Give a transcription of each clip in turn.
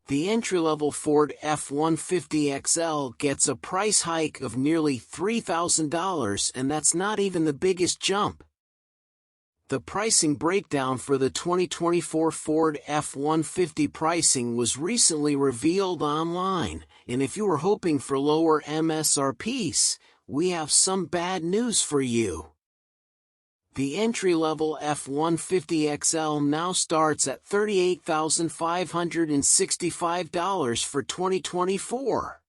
The entry-level Ford F-150 XL gets a price hike of nearly $3,000, and that's not even the biggest jump. The pricing breakdown for the 2024 Ford F-150 pricing was recently revealed online, and if you were hoping for lower MSRPs, we have some bad news for you. The entry-level F-150 XL now starts at $38,565 for 2024.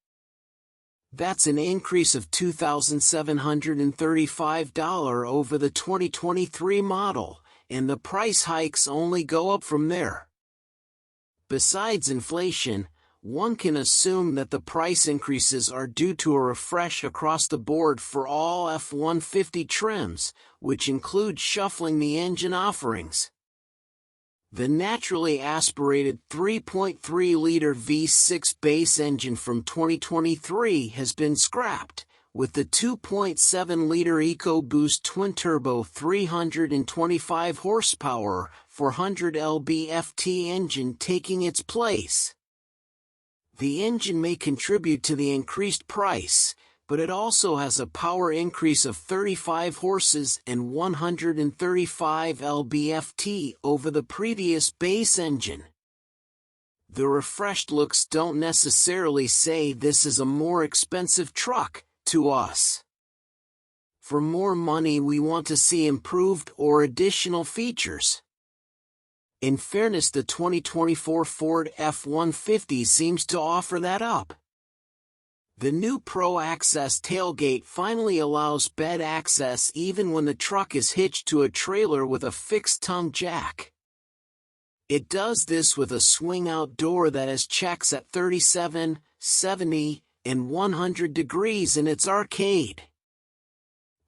That's an increase of $2,735 over the 2023 model, and the price hikes only go up from there. Besides inflation, one can assume that the price increases are due to a refresh across the board for all F-150 trims, which include shuffling the engine offerings. The naturally aspirated 3.3-liter V6 base engine from 2023 has been scrapped, with the 2.7-liter EcoBoost twin-turbo 325 horsepower, 400 lb-ft engine taking its place. The engine may contribute to the increased price, but it also has a power increase of 35 horses and 135 lb-ft over the previous base engine. The refreshed looks don't necessarily say this is a more expensive truck to us. For more money, we want to see improved or additional features. In fairness, the 2024 Ford F-150 seems to offer that up. The new Pro Access tailgate finally allows bed access even when the truck is hitched to a trailer with a fixed-tongue jack. It does this with a swing-out door that has checks at 37, 70, and 100 degrees in its arcade.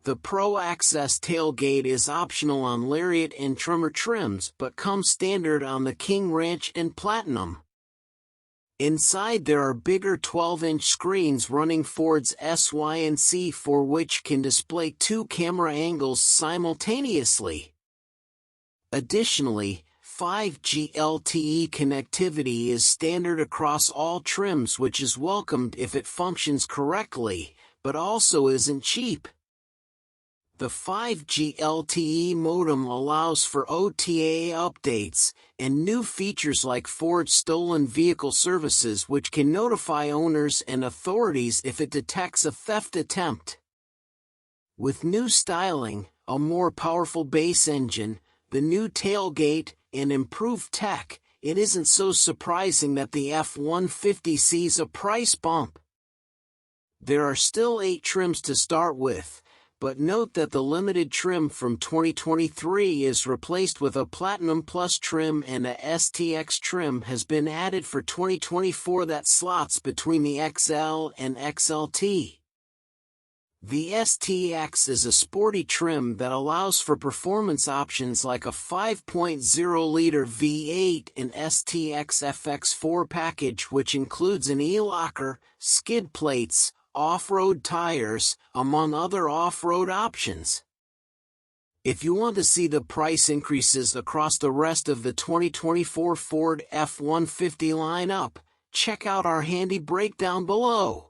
The Pro Access tailgate is optional on Lariat and Tremor trims but comes standard on the King Ranch and Platinum. Inside there are bigger 12-inch screens running Ford's SYNC4, which can display two camera angles simultaneously. Additionally, 5G LTE connectivity is standard across all trims, which is welcomed if it functions correctly, but also isn't cheap. The 5G LTE modem allows for OTA updates and new features like Ford Stolen Vehicle Services, which can notify owners and authorities if it detects a theft attempt. With new styling, a more powerful base engine, the new tailgate, and improved tech, it isn't so surprising that the F-150 sees a price bump. There are still 8 trims to start with, but note that the limited trim from 2023 is replaced with a Platinum Plus trim, and a STX trim has been added for 2024 that slots between the XL and XLT. The STX is a sporty trim that allows for performance options like a 5.0-liter V8 and STX FX4 package, which includes an e-locker, skid plates, off-road tires, among other off-road options. If you want to see the price increases across the rest of the 2024 Ford F-150 lineup, check out our handy breakdown below.